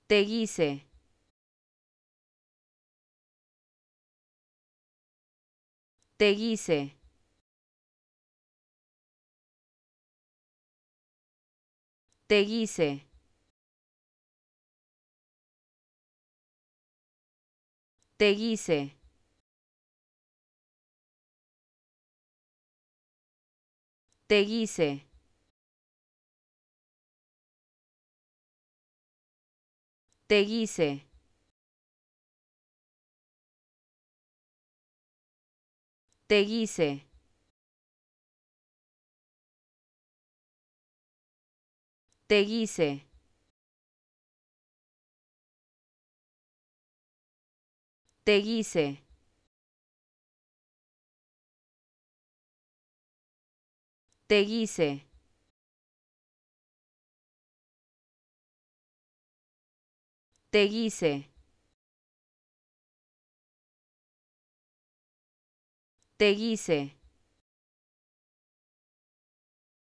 te guise, te guise, te guise, te guise, te guise, te guise, te guise, te guise, te guise, te guise, te guise, te guise,